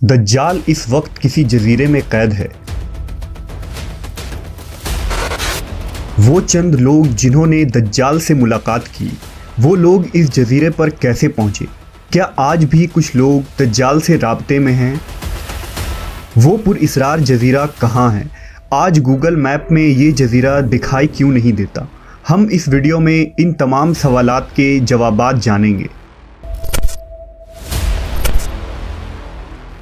दज्जाल इस वक्त किसी जजीरे में कैद है। वो चंद लोग जिन्होंने दज्जाल से मुलाकात की, वो लोग इस जजीरे पर कैसे पहुंचे? क्या आज भी कुछ लोग दज्जाल से राब्ते में हैं? वो पुरअसरार जजीरा कहाँ है? आज गूगल मैप में ये जजीरा दिखाई क्यों नहीं देता? हम इस वीडियो में इन तमाम सवालात के जवाबात जानेंगे।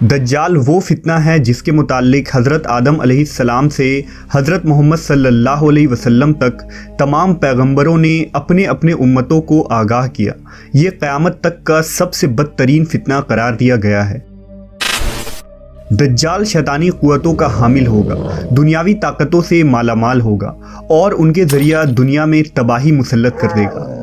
दज्जाल वो फितना है जिसके मुताल्लिक हज़रत आदम अलैहिस्सलाम से हज़रत मोहम्मद सल्लल्लाहु अलैहि वसल्लम तक तमाम पैगंबरों ने अपने अपने उम्मतों को आगाह किया। ये क़यामत तक का सबसे बदतरीन फितना करार दिया गया है। दज्जाल शैतानी क़ुव्वतों का हामिल होगा, दुनियावी ताकतों से मालामाल होगा और उनके ज़रिया दुनिया में तबाही मुसल्लत कर देगा।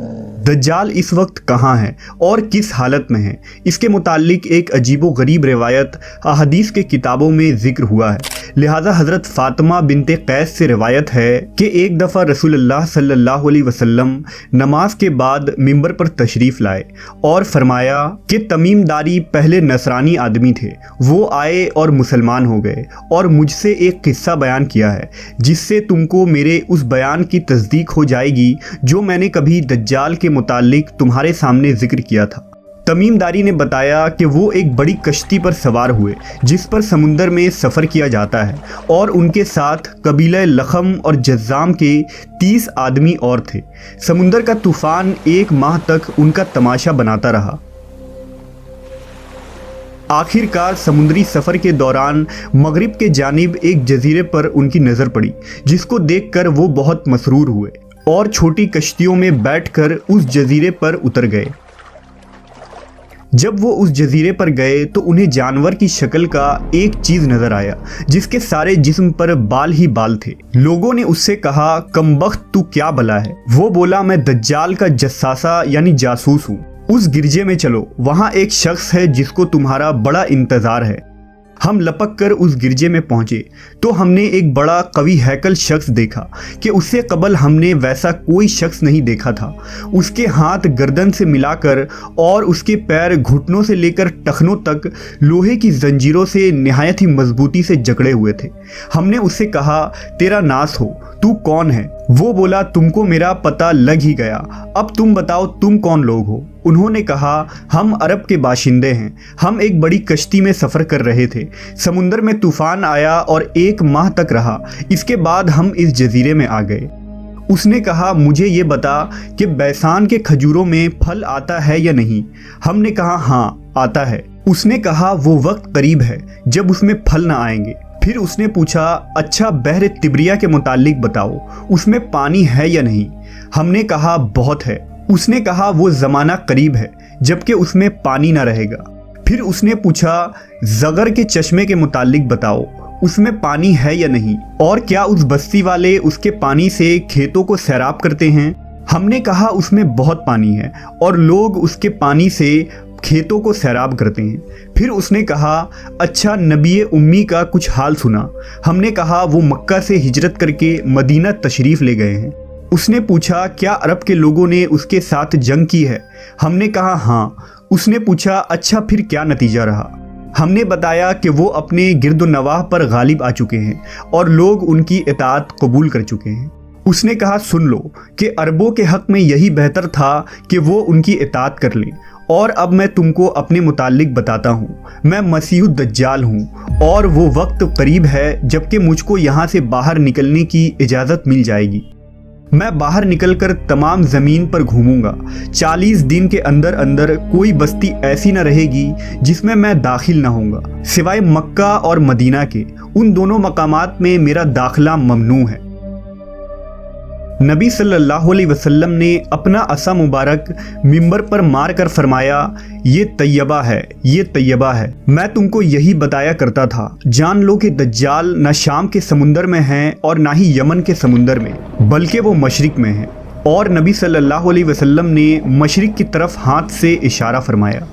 दज्जाल इस वक्त कहाँ है और किस हालत में है? इसके मुताल्लिक एक अजीबो गरीब रिवायत अहादीस के किताबों में ज़िक्र हुआ है। लिहाजा हज़रत फ़ातिमा बिनते कैस से रिवायत है कि एक दफ़ा रसूलुल्लाह सल्लल्लाहु अलैहि वसल्लम नमाज के बाद मिंबर पर तशरीफ़ लाए और फरमाया कि तमीमदारी पहले नसरानी आदमी थे, वो आए और मुसलमान हो गए और मुझसे एक किस्सा बयान किया है जिससे तुमको मेरे उस बयान की तस्दीक हो जाएगी जो मैंने कभी दज्जाल के मुताल्लिक तुम्हारे सामने जिक्र किया था। तमीमदारी ने बताया कि वो एक बड़ी कश्ती पर सवार हुए जिस पर समुंदर में सफ़र किया जाता है और उनके साथ कबीला लखम और जज़्ज़ाम के 30 आदमी और थे। समुंदर का तूफ़ान 1 माह तक उनका तमाशा बनाता रहा। आखिरकार समुद्री सफ़र के दौरान मगरिब के जानिब एक जजीरे पर उनकी नज़र पड़ी जिसको देखकर वो बहुत मसरूर हुए और छोटी कश्तियों में बैठकर उस जजीरे पर उतर गए। जब वो उस जजीरे पर गए तो उन्हें जानवर की शक्ल का एक चीज़ नज़र आया जिसके सारे जिस्म पर बाल ही बाल थे। लोगों ने उससे कहा, कमबख्त तू क्या बला है? वो बोला, मैं दज्जाल का जस्सासा यानी जासूस हूँ। उस गिरजे में चलो, वहाँ एक शख्स है जिसको तुम्हारा बड़ा इंतज़ार है। हम लपक कर उस गिरजे में पहुंचे तो हमने एक बड़ा कवि हैकल शख्स देखा कि उससे कबल हमने वैसा कोई शख्स नहीं देखा था। उसके हाथ गर्दन से मिलाकर और उसके पैर घुटनों से लेकर टखनों तक लोहे की जंजीरों से निहायत ही मजबूती से जकड़े हुए थे। हमने उससे कहा, तेरा नास हो, तू कौन है? वो बोला, तुमको मेरा पता लग ही गया, अब तुम बताओ तुम कौन लोग हो? उन्होंने कहा, हम अरब के बाशिंदे हैं। हम एक बड़ी कश्ती में सफ़र कर रहे थे। समुंदर में तूफ़ान आया और 1 माह तक रहा। इसके बाद हम इस जजीरे में आ गए। उसने कहा, मुझे ये बता कि बैसान के खजूरों में फल आता है या नहीं? हमने कहा, हाँ आता है। उसने कहा, वो वक्त करीब है जब उसमें फल ना आएंगे। फिर उसने पूछा, अच्छा बहर तिब्रिया के मुताल्लिक बताओ, उसमें पानी है या नहीं? हमने कहा, बहुत है। उसने कहा, वो ज़माना करीब है जबकि उसमें पानी ना रहेगा। फिर उसने पूछा, ज़गर के चश्मे के मुताल्लिक बताओ, उसमें पानी है या नहीं? और क्या उस बस्ती वाले उसके पानी से खेतों को सैराब करते हैं? हमने कहा, उसमें बहुत पानी है और लोग उसके पानी से खेतों को सैराब करते हैं। फिर उसने कहा, अच्छा नबी उम्मी का कुछ हाल सुना? हमने कहा, वो मक्का से हिजरत करके मदीना तशरीफ़ ले गए हैं। उसने पूछा, क्या अरब के लोगों ने उसके साथ जंग की है? हमने कहा, हाँ। उसने पूछा, अच्छा फिर क्या नतीजा रहा? हमने बताया कि वो अपने गिरदो नवाह पर गालिब आ चुके हैं और लोग उनकी इताअत कबूल कर चुके हैं। उसने कहा, सुन लो कि अरबों के हक़ में यही बेहतर था कि वो उनकी इताअत कर लें। और अब मैं तुमको अपने मुताल्लिक बताता हूँ। मैं मसीह दज्जाल हूँ और वो वक्त करीब है जबकि मुझको यहाँ से बाहर निकलने की इजाज़त मिल जाएगी। मैं बाहर निकलकर तमाम ज़मीन पर घूमूंगा। 40 दिन के अंदर अंदर कोई बस्ती ऐसी न रहेगी जिसमें मैं दाखिल ना होऊंगा, सिवाय मक्का और मदीना के। उन दोनों मकामात में मेरा दाखिला ममनू है। नबी सल्लल्लाहु अलैहि वसल्लम ने अपना असा मुबारक मिंबर पर मार कर फरमाया, ये तैयबा है, ये तैयबा है। मैं तुमको यही बताया करता था। जान लो कि दज्जाल न शाम के समुंदर में है और ना ही यमन के समुंदर में, बल्कि वो मशरिक में है। और नबी सल्लल्लाहु अलैहि वसल्लम ने मशरिक की तरफ हाथ से इशारा फरमाया।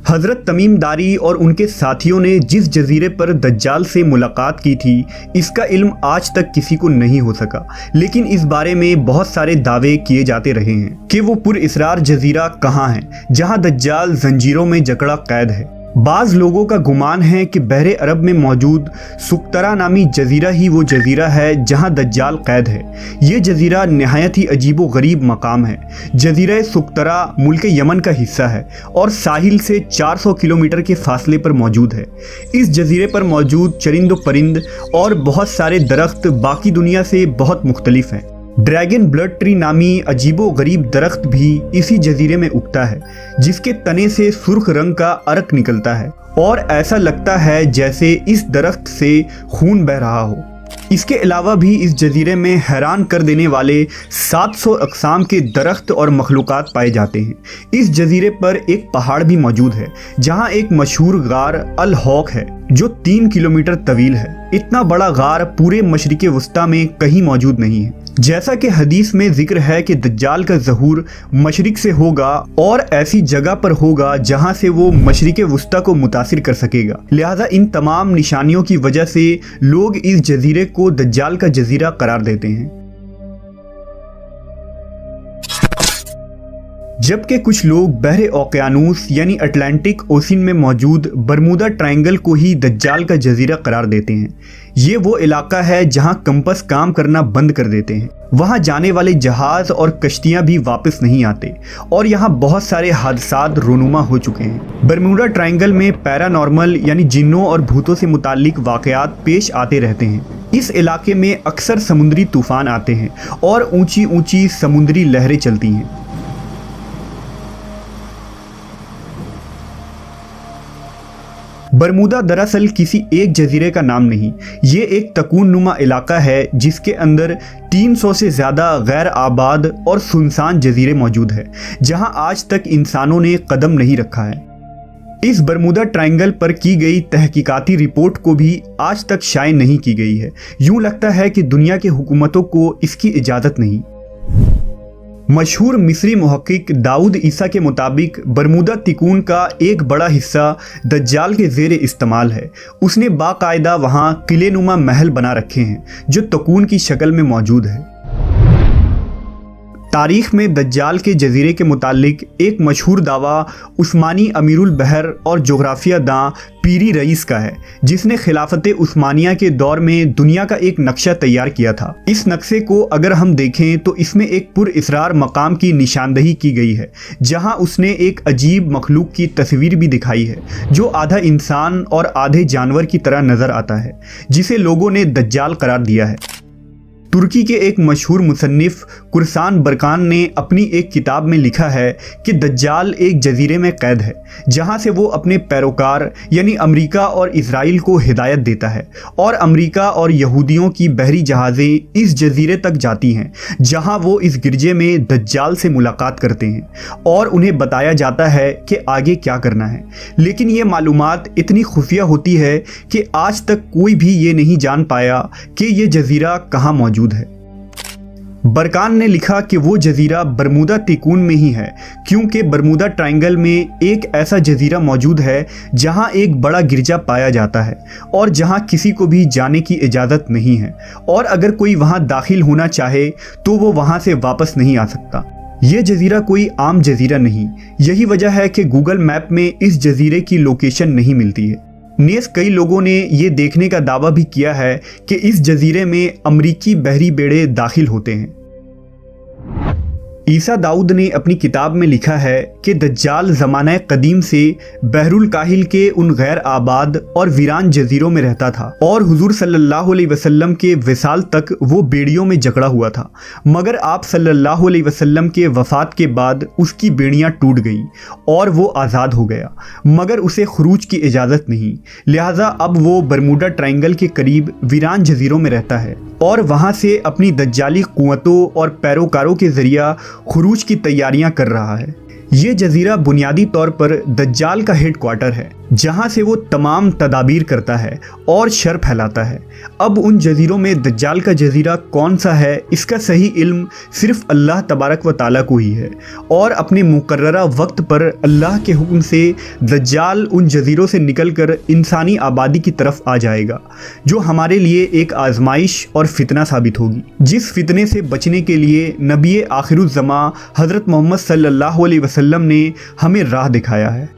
हज़रत तमीमदारी और उनके साथियों ने जिस जजीरे पर दज्जाल से मुलाकात की थी, इसका इल्म आज तक किसी को नहीं हो सका, लेकिन इस बारे में बहुत सारे दावे किए जाते रहे हैं कि वो पुरअसरार जजीरा कहाँ है जहाँ दज्जाल जंजीरों में जकड़ा कैद है। بعض लोगों का गुमान है कि बहरे अरब में मौजूद सुकतरा नामी जजीरा ही वो जजीरा है जहां दज्जाल कैद है। ये जजीरा नहायत ही अजीबो गरीब मकाम है। जजीरा सुकतरा मुल्क यमन का हिस्सा है और साहिल से 400 किलोमीटर के फासले पर मौजूद है। इस जजीरे पर मौजूद चरिंद परिंद और बहुत सारे दरख्त बाकी दुनिया से बहुत मुख्तलिफ हैं। ड्रैगन ब्लड ट्री नामी अजीबो गरीब दरख्त भी इसी जजीरे में उगता है, जिसके तने से सुर्ख रंग का अर्क निकलता है और ऐसा लगता है जैसे इस दरख्त से खून बह रहा हो। इसके अलावा भी इस जजीरे में हैरान कर देने वाले 700 अक़साम के दरख्त और मखलूक़ात पाए जाते हैं। इस जजीरे पर एक पहाड़ भी मौजूद है जहां एक मशहूर गार अल हौक है जो 3 किलोमीटर तवील है। इतना बड़ा गार पूरे मशरिक़े वस्ता में कहीं मौजूद नहीं है। जैसा कि हदीस में जिक्र है कि दज्जाल का ज़हूर मशरिक से होगा और ऐसी जगह पर होगा जहां से वो मशरिक़े वस्ता को मुतासिर कर सकेगा। लिहाजा इन तमाम निशानियों की वजह से लोग इस जजीरे को दज्जाल का जजीरा करार देते हैं। जबकि कुछ लोग बहरे ओकियानूस यानी अटलांटिक ओशन में मौजूद बरमूदा ट्रायंगल को ही दज्जाल का जजीरा करार देते हैं। ये वो इलाका है जहां कंपस काम करना बंद कर देते हैं। वहां जाने वाले जहाज और कश्तियां भी वापस नहीं आते और यहां बहुत सारे हादसात रोनुमा हो चुके हैं। बरमूडा ट्रायंगल में पैरानॉर्मल यानी जिन्नों और भूतों से मुताल्लिक वाक़यात पेश आते रहते हैं। इस इलाके में अक्सर समुद्री तूफान आते हैं और ऊंची ऊंची समुद्री लहरें चलती हैं। बरमूदा दरअसल किसी एक जजीरे का नाम नहीं, ये एक तकून नुमा इलाका है जिसके अंदर 300 से ज़्यादा गैर आबाद और सुनसान जजीरे मौजूद है जहां आज तक इंसानों ने कदम नहीं रखा है। इस बरमूदा ट्रायंगल पर की गई तहकीकाती रिपोर्ट को भी आज तक शाये नहीं की गई है। यूं लगता है कि दुनिया की हुकूमतों को इसकी इजाज़त नहीं। मशहूर मिस्री मुहक्किक दाऊद ईसा के मुताबिक बरमूदा तिकून का एक बड़ा हिस्सा दज्जाल के ज़ेर इस्तेमाल है। उसने बाकायदा वहाँ किले नुमा महल बना रखे हैं जो तकून की शक्ल में मौजूद है। तारीख में दज्जाल के जजीरे के मुतालिक एक मशहूर दावा उस्मानी अमीरुल बहर और जोग्राफिया दां पीरी रईस का है, जिसने खिलाफत उस्मानिया के दौर में दुनिया का एक नक्शा तैयार किया था। इस नक्शे को अगर हम देखें तो इसमें एक पुरइसरार मकाम की निशानदही की गई है जहां उसने एक अजीब मखलूक की तस्वीर भी दिखाई है जो आधा इंसान और आधे जानवर की तरह नज़र आता है, जिसे लोगों ने दज्जाल करार दिया है। तुर्की के एक मशहूर मुसन्निफ कुरसान बरकान ने अपनी एक किताब में लिखा है कि दज्जाल एक जजीरे में कैद है जहां से वो अपने पैरोकार यानी अमेरिका और इजराइल को हिदायत देता है और अमेरिका और यहूदियों की बहरी जहाज़ें इस जजीरे तक जाती हैं जहां वो इस गिरजे में दज्जाल से मुलाकात करते हैं और उन्हें बताया जाता है कि आगे क्या करना है। लेकिन ये मालूमात इतनी खुफिया होती है कि आज तक कोई भी ये नहीं जान पाया कि ये जजीरा कहाँ मौजूद है। बरकान ने लिखा कि वो जजीरा बरमूदा तिकून में ही है क्योंकि बरमूदा ट्रायंगल में एक ऐसा जजीरा मौजूद है जहां एक बड़ा गिरजा पाया जाता है और जहां किसी को भी जाने की इजाज़त नहीं है और अगर कोई वहां दाखिल होना चाहे तो वो वहां से वापस नहीं आ सकता। ये जजीरा कोई आम जजीरा नहीं, यही वजह है कि गूगल मैप में इस जजीरे की लोकेशन नहीं मिलती है। नेस कई लोगों ने ये देखने का दावा भी किया है कि इस जजीरे में अमरीकी बहरी बेड़े दाखिल होते हैं। ईसा दाऊद ने अपनी किताब में लिखा है कि दज्जाल ज़माना कदीम से बहरुल काहिल के उन गैर आबाद और वीरान जजीरों में रहता था और हुजूर सल्लल्लाहु अलैहि वसल्लम के विसाल तक वो बेड़ियों में जकड़ा हुआ था, मगर आप सल्लल्लाहु अलैहि वसल्लम के वफ़ात के बाद उसकी बेड़ियां टूट गईं और वो आज़ाद हो गया, मगर उसे खुरूज की इजाज़त नहीं। लिहाजा अब वो बरमूडा ट्रायंगल के करीब वीरान जजीरों में रहता है और वहाँ से अपनी दज्जाली कुव्वतों और पैरोकारों के ज़रिया खुरूज की तैयारियां कर रहा है। ये जजीरा बुनियादी तौर पर दज्जाल का हेड क्वार्टर है जहां से वो तमाम तदाबीर करता है और शर फैलाता है। अब उन जजीरों में दज्जाल का जजीरा कौन सा है इसका सही इल्म सिर्फ अल्लाह तबारक व ताला को ही है और अपने मुकर्ररा वक्त पर अल्लाह के हुक्म से दज्जाल उन जजीरों से निकलकर इंसानी आबादी की तरफ आ जाएगा जो हमारे लिए एक आजमाइश और फितना साबित होगी, जिस फितने से बचने के लिए नबी आखिरुज़्ज़मा हज़रत मोहम्मद सल्लल्लाहु अलैहि वसल्लम ने हमें राह दिखाया है।